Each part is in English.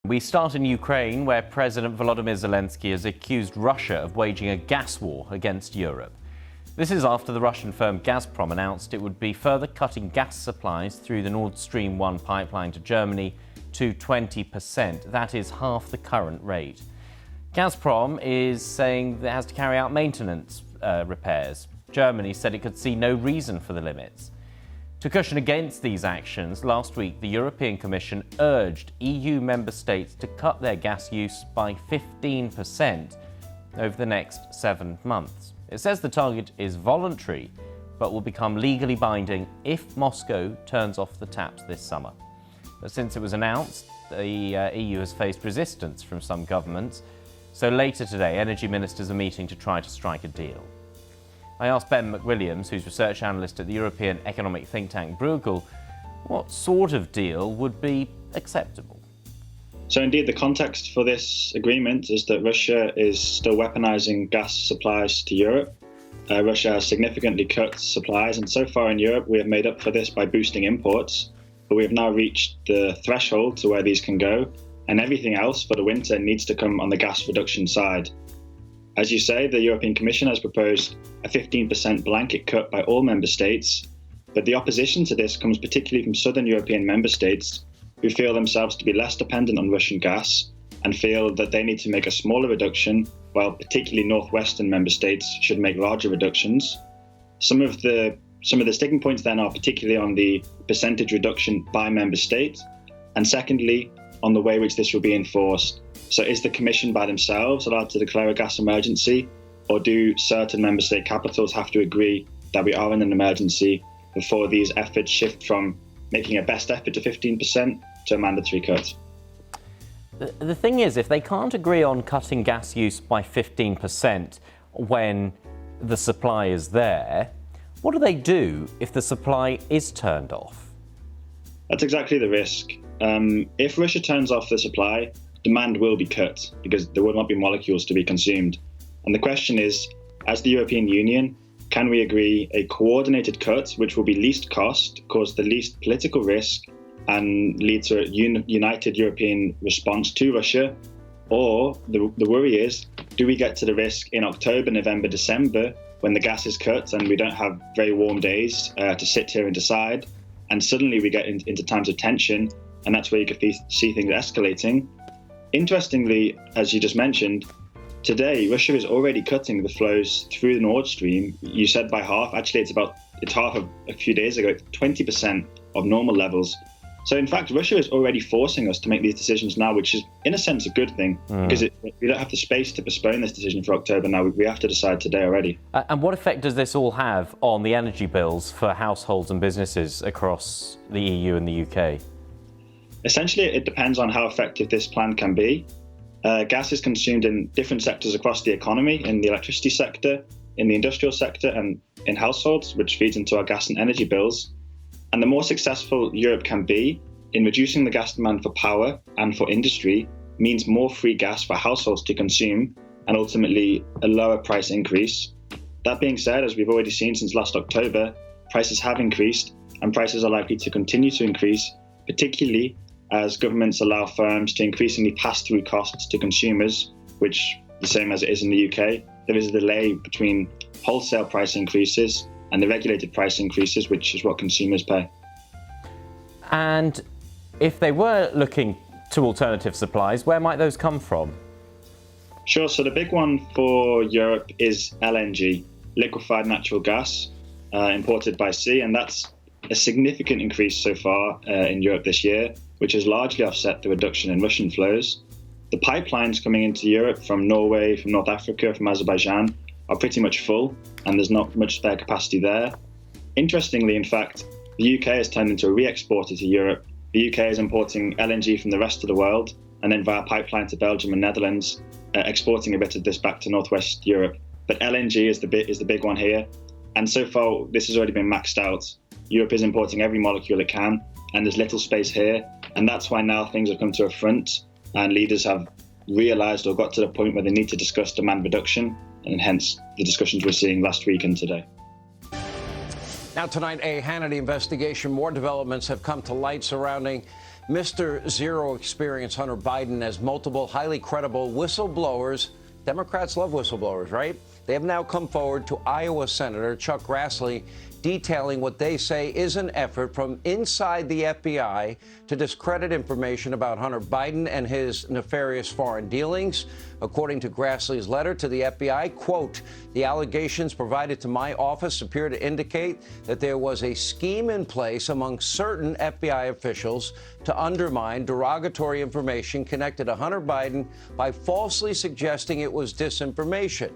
We start in Ukraine, where President Volodymyr Zelensky has accused Russia of waging a gas war against Europe. This is after the Russian firm Gazprom announced it would be further cutting gas supplies through the Nord Stream 1 pipeline to Germany to 20%. That is half the current rate. Gazprom is saying it has to carry out maintenance repairs. Germany said it could see no reason for the limits. To cushion against these actions, last week the European Commission urged EU member states to cut their gas use by 15% over the next 7 months. It says the target is voluntary, but will become legally binding if Moscow turns off the taps this summer. But since it was announced, the EU has faced resistance from some governments. So later today, energy ministers are meeting to try to strike a deal. I asked Ben McWilliams, who's research analyst at the European economic think tank Bruegel, what sort of deal would be acceptable. So indeed, the context for this agreement is that Russia is still weaponizing gas supplies to Europe. Russia has significantly cut supplies, and so far in Europe we have made up for this by boosting imports. But we have now reached the threshold to where these can go, and everything else for the winter needs to come on the gas reduction side. As you say, the European Commission has proposed a 15% blanket cut by all member states, but the opposition to this comes particularly from southern European member states who feel themselves to be less dependent on Russian gas and feel that they need to make a smaller reduction, while particularly northwestern member states should make larger reductions. Some of the sticking points then are particularly on the percentage reduction by member state, and secondly, on the way in which this will be enforced. So is the Commission by themselves allowed to declare a gas emergency, or do certain member state capitals have to agree that we are in an emergency before these efforts shift from making a best effort to 15% to a mandatory cut? The thing is, if they can't agree on cutting gas use by 15% when the supply is there, what do they do if the supply is turned off? That's exactly the risk. If Russia turns off the supply, demand will be cut because there will not be molecules to be consumed. And the question is, as the European Union, can we agree a coordinated cut which will be least cost, cause the least political risk, and lead to a united European response to Russia? Or the worry is, do we get to the risk in October, November, December, when the gas is cut and we don't have very warm days to sit here and decide, and suddenly we get into times of tension, and that's where you could see things escalating. Interestingly, as you just mentioned, today Russia is already cutting the flows through the Nord Stream. You said by half. Actually, it's half of a few days ago, 20% of normal levels. So in fact, Russia is already forcing us to make these decisions now, which is in a sense a good thing, because we don't have the space to postpone this decision for October now. We have to decide today already. And what effect does this all have on the energy bills for households and businesses across the EU and the UK? Essentially, it depends on how effective this plan can be. Gas is consumed in different sectors across the economy, in the electricity sector, in the industrial sector, and in households, which feeds into our gas and energy bills. And the more successful Europe can be in reducing the gas demand for power and for industry means more free gas for households to consume, and ultimately a lower price increase. That being said, as we've already seen since last October, prices have increased, and prices are likely to continue to increase, particularly as governments allow firms to increasingly pass through costs to consumers, which, the same as it is in the UK, there is a delay between wholesale price increases and the regulated price increases, which is what consumers pay. And if they were looking to alternative supplies, where might those come from? Sure, so the big one for Europe is LNG, liquefied natural gas, imported by sea, and that's a significant increase so far in Europe this year, which has largely offset the reduction in Russian flows. The pipelines coming into Europe from Norway, from North Africa, from Azerbaijan are pretty much full, and there's not much spare capacity there. Interestingly, in fact, the UK has turned into a re-exporter to Europe. The UK is importing LNG from the rest of the world, and then via pipeline to Belgium and Netherlands, exporting a bit of this back to Northwest Europe. But LNG is the big one here, and so far this has already been maxed out. Europe is importing every molecule it can, and there's little space here, and that's why now things have come to a front, and leaders have realised or got to the point where they need to discuss demand reduction, and hence the discussions we're seeing last week and today. Now tonight, a Hannity investigation. More developments have come to light surrounding Mr. Zero Experience Hunter Biden as multiple highly credible whistleblowers. Democrats love whistleblowers, right? They have now come forward to Iowa Senator Chuck Grassley, detailing what they say is an effort from inside the FBI to discredit information about Hunter Biden and his nefarious foreign dealings. According to Grassley's letter to the FBI, quote, the allegations provided to my office appear to indicate that there was a scheme in place among certain FBI officials to undermine derogatory information connected to Hunter Biden by falsely suggesting it was disinformation.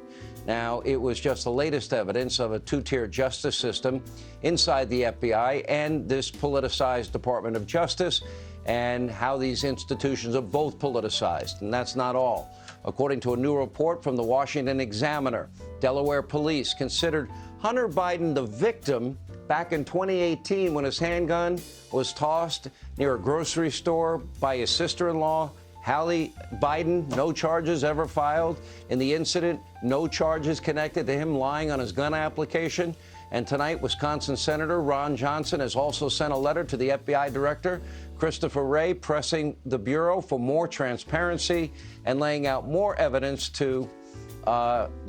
Now, it was just the latest evidence of a two-tier justice system inside the FBI and this politicized Department of Justice, and how these institutions are both politicized. And that's not all. According to a new report from the Washington Examiner, Delaware police considered Hunter Biden the victim back in 2018 when his handgun was tossed near a grocery store by his sister-in-law, Hallie Biden. No charges ever filed in the incident. No charges connected to him lying on his gun application. And tonight, Wisconsin Senator Ron Johnson has also sent a letter to the FBI Director, Christopher Wray, pressing the Bureau for more transparency and laying out more evidence to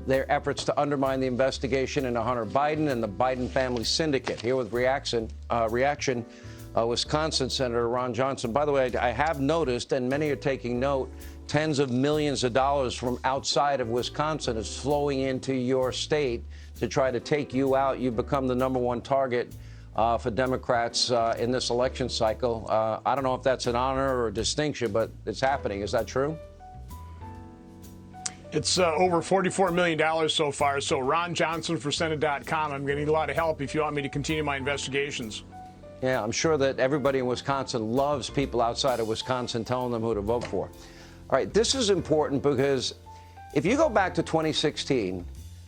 their efforts to undermine the investigation into Hunter Biden and the Biden family syndicate. Here with reaction, Wisconsin Senator Ron Johnson. By the way, I have noticed, and many are taking note, tens of millions of dollars from outside of Wisconsin is flowing into your state to try to take you out. You've become the #1 target for Democrats in this election cycle. I don't know if that's an honor or a distinction, but it's happening. Is that true? It's over $44 million so far. So Ron Johnson for Senate.com. I'm going to need a lot of help if you want me to continue my investigations. Yeah, I'm sure that everybody in Wisconsin loves people outside of Wisconsin telling them who to vote for. All right, this is important because if you go back to 2016,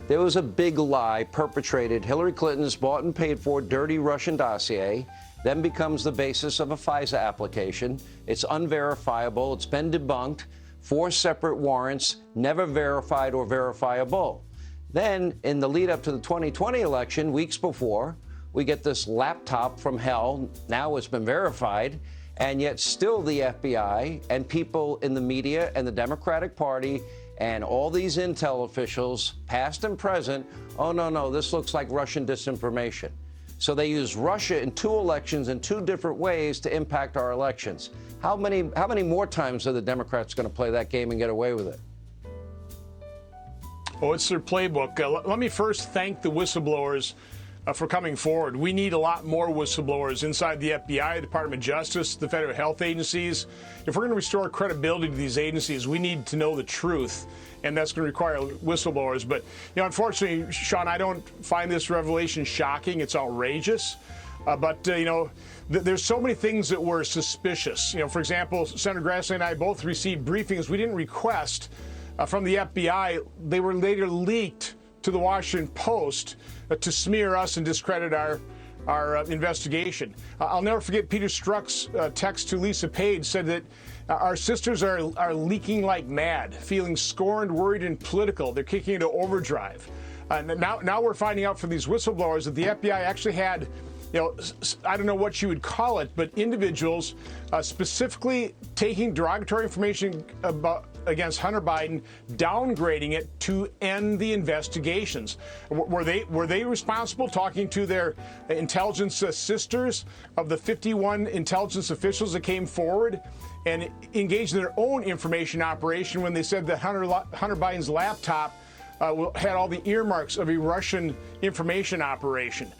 there was a big lie perpetrated. Hillary Clinton's bought and paid for dirty Russian dossier then becomes the basis of a FISA application. It's unverifiable. It's been debunked. 4 separate warrants, never verified or verifiable. Then, in the lead up to the 2020 election, weeks before, we get this laptop from hell. Now it's been verified, and yet still the FBI and people in the media and the Democratic Party and all these intel officials, past and present, oh, no, this looks like Russian disinformation. So they use Russia in 2 elections in 2 different ways to impact our elections. How many more times are the Democrats going to play that game and get away with it? Oh, it's their playbook. Let me first thank the whistleblowers for coming forward. We need a lot more whistleblowers inside the FBI, Department of Justice, the federal health agencies. If we're going to restore credibility to these agencies, we need to know the truth, and that's going to require whistleblowers. But, unfortunately, Sean, I don't find this revelation shocking. It's outrageous. But there's so many things that were suspicious. For example, Senator Grassley and I both received briefings we didn't request from the FBI. They were later leaked to the Washington Post to smear us and discredit our investigation. I'll never forget Peter Strzok's text to Lisa Page said that our sisters are leaking like mad, feeling scorned, worried, and political. They're kicking into overdrive. Now we're finding out from these whistleblowers that the FBI actually had, I don't know what you would call it, but individuals specifically taking derogatory information against Hunter Biden, downgrading it to end the investigations. Were they responsible, talking to their intelligence sisters of the 51 intelligence officials that came forward and engaged in their own information operation when they said that Hunter Biden's laptop had all the earmarks of a Russian information operation?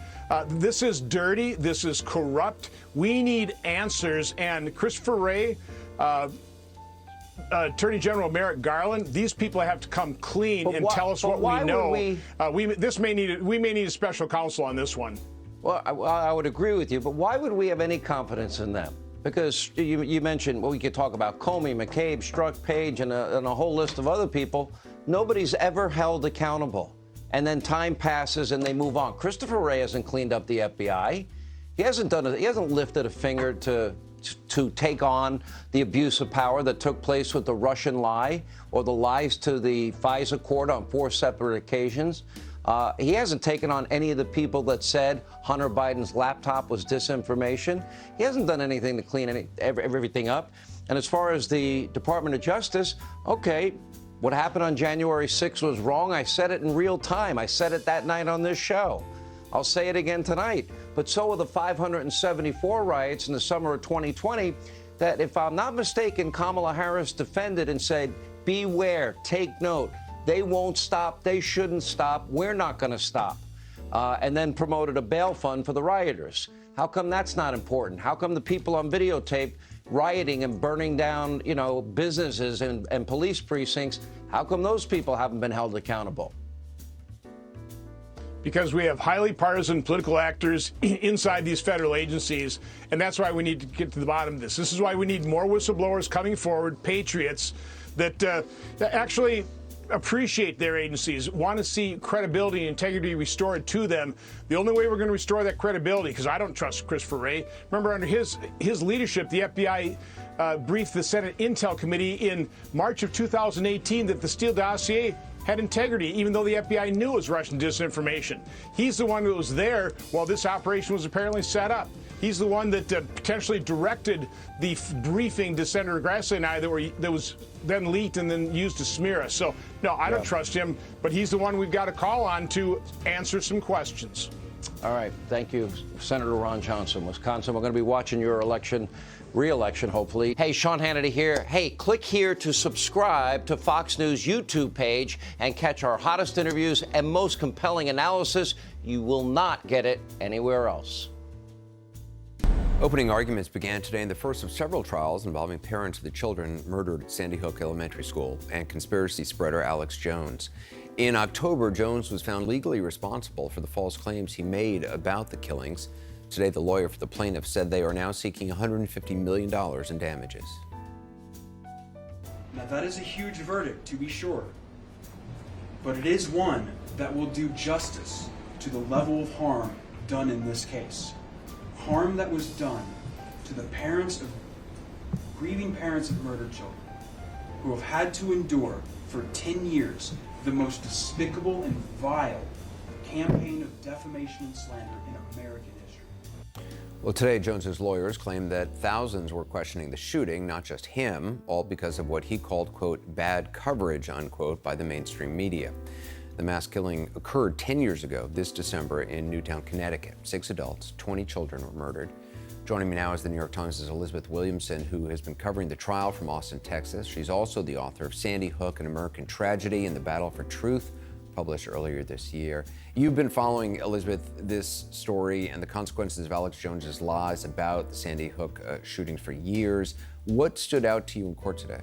This is dirty. This is corrupt. We need answers. And Christopher Wray, Attorney General Merrick Garland, these people have to come clean and tell us what we know. We may need a special counsel on this one. Well, I would agree with you, but why would we have any confidence in them? Because you mentioned, we could talk about Comey, McCabe, Strzok, Page, and a whole list of other people. Nobody's ever held accountable. And then time passes and they move on. Christopher Wray hasn't cleaned up the FBI. He hasn't lifted a finger to take on the abuse of power that took place with the Russian lie or the lies to the FISA court on 4 separate occasions. He hasn't taken on any of the people that said Hunter Biden's laptop was disinformation. He hasn't done anything to clean everything up. And as far as the Department of Justice, okay, what happened on January 6th was wrong. I said it in real time. I said it that night on this show. I'll say it again tonight. But so are the 574 riots in the summer of 2020 that, if I'm not mistaken, Kamala Harris defended and said, beware, take note. They won't stop. They shouldn't stop. We're not going to stop. And then promoted a bail fund for the rioters. How come that's not important? How come the people on videotape rioting and burning down, businesses and police precincts, how come those people haven't been held accountable? Because we have highly partisan political actors inside these federal agencies, and that's why we need to get to the bottom of this. This is why we need more whistleblowers coming forward, patriots that actually appreciate their agencies, want to see credibility and integrity restored to them. The only way we're going to restore that credibility, because I don't trust Christopher Wray. Remember, under his leadership, the FBI briefed the Senate Intel Committee in March of 2018 that the Steele dossier had integrity, even though the FBI knew it was Russian disinformation. He's the one who was there while this operation was apparently set up. He's the one that potentially directed the briefing to Senator Grassley and I that was then leaked and then used to smear us. So, no, I don't trust him, but he's the one we've got to call on to answer some questions. All right. Thank you, Senator Ron Johnson, Wisconsin. We're going to be watching your re-election, hopefully. Hey, Sean Hannity here. Hey, click here to subscribe to Fox News YouTube page and catch our hottest interviews and most compelling analysis. You will not get it anywhere else. Opening arguments began today in the first of several trials involving parents of the children murdered at Sandy Hook Elementary School and conspiracy spreader Alex Jones. In October, Jones was found legally responsible for the false claims he made about the killings. Today, the lawyer for the plaintiff said they are now seeking $150 million in damages. Now, that is a huge verdict, to be sure, but it is one that will do justice to the level of harm done in this case. Harm that was done to the grieving parents of murdered children, who have had to endure for 10 years the most despicable and vile campaign of defamation and slander in American history. Well, today, Jones's lawyers claimed that thousands were questioning the shooting, not just him, all because of what he called, quote, bad coverage, unquote, by the mainstream media. The mass killing occurred 10 years ago this December in Newtown, Connecticut. 6 adults, 20 children were murdered. Joining me now is the New York Times' Elizabeth Williamson, who has been covering the trial from Austin, Texas. She's also the author of Sandy Hook, An American Tragedy and the Battle for Truth, published earlier this year. You've been following, Elizabeth, this story and the consequences of Alex Jones's lies about the Sandy Hook shootings for years. What stood out to you in court today?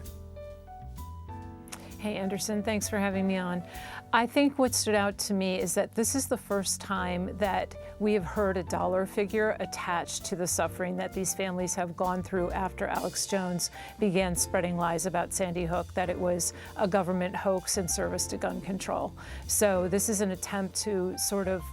Hey, Anderson, thanks for having me on. I think what stood out to me is that this is the first time that we have heard a dollar figure attached to the suffering that these families have gone through after Alex Jones began spreading lies about Sandy Hook, that it was a government hoax in service to gun control. So this is an attempt to sort of,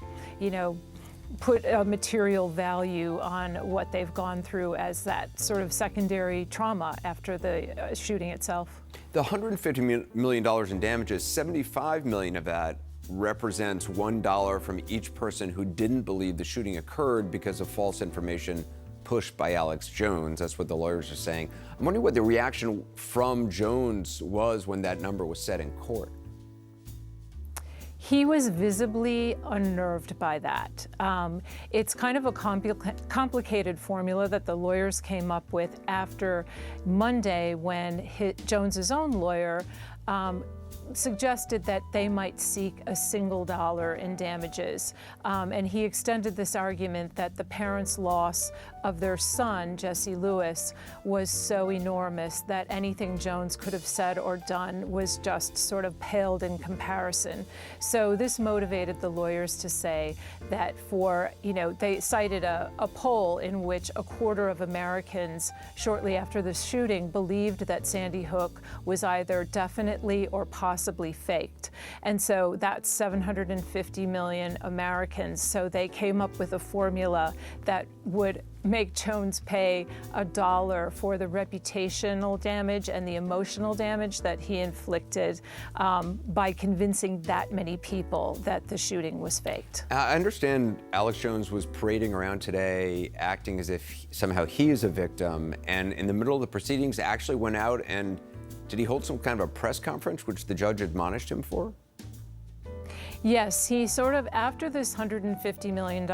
put a material value on what they've gone through as that sort of secondary trauma after the shooting itself. The $150 million in damages, $75 million of that represents $1 from each person who didn't believe the shooting occurred because of false information pushed by Alex Jones. That's what the lawyers are saying. I'm wondering what the reaction from Jones was when that number was set in court. He was visibly unnerved by that. It's kind of a complicated formula that the lawyers came up with after Monday when Jones's own lawyer suggested that they might seek a single dollar in damages. And he extended this argument that the parents' loss of their son, Jesse Lewis, was so enormous that anything Jones could have said or done was just sort of paled in comparison. So this motivated the lawyers to say that they cited a poll in which a quarter of Americans shortly after the shooting believed that Sandy Hook was either definitely or possibly faked. And so that's 750 million Americans. So they came up with a formula that would make Jones pay $1 for the reputational damage and the emotional damage that he inflicted by convincing that many people that the shooting was faked. I understand Alex Jones was parading around today acting as if somehow he is a victim, and in the middle of the proceedings actually went out and did he hold some kind of a press conference which the judge admonished him for? Yes, he sort of, after this $150 million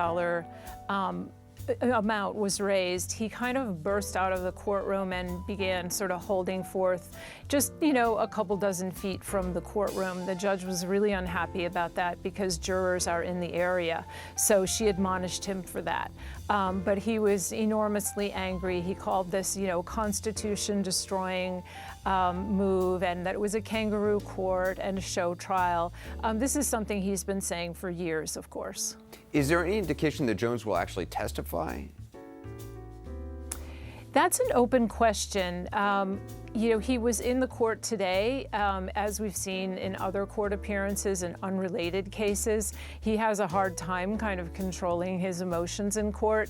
amount was raised, he kind of burst out of the courtroom and began sort of holding forth just, a couple dozen feet from the courtroom. The judge was really unhappy about that because jurors are in the area. So she admonished him for that. But he was enormously angry. He called this, constitution-destroying move, and that it was a kangaroo court and a show trial. This is something he's been saying for years, of course. Is there any indication that Jones will actually testify? That's an open question. He was in the court today, as we've seen in other court appearances in unrelated cases. He has a hard time kind of controlling his emotions in court.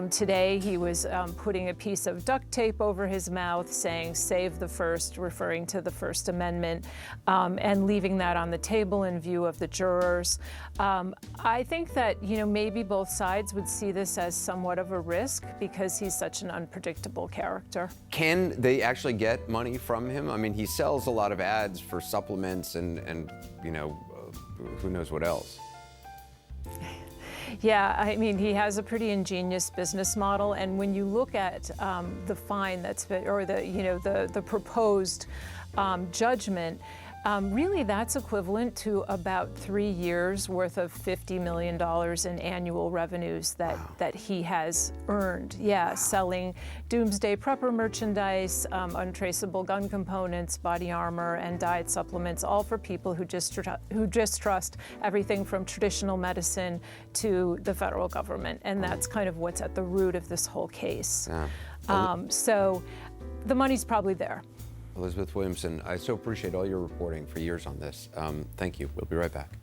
Today, he was putting a piece of duct tape over his mouth saying, "Save the first," referring to the First Amendment, and leaving that on the table in view of the jurors. I think that, maybe both sides would see this as somewhat of a risk because he's such an unpredictable character. Can they actually get money from him? I mean, he sells a lot of ads for supplements and who knows what else. Yeah, I mean, he has a pretty ingenious business model, and when you look at the fine the proposed judgment, really that's equivalent to about 3 years worth of $50 million in annual revenues that he has earned. Yeah, selling doomsday prepper merchandise, untraceable gun components, body armor, and diet supplements, all for people who distrust everything from traditional medicine to the federal government. And that's kind of what's at the root of this whole case. Yeah. So the money's probably there. Elizabeth Williamson, I so appreciate all your reporting for years on this. Thank you. We'll be right back.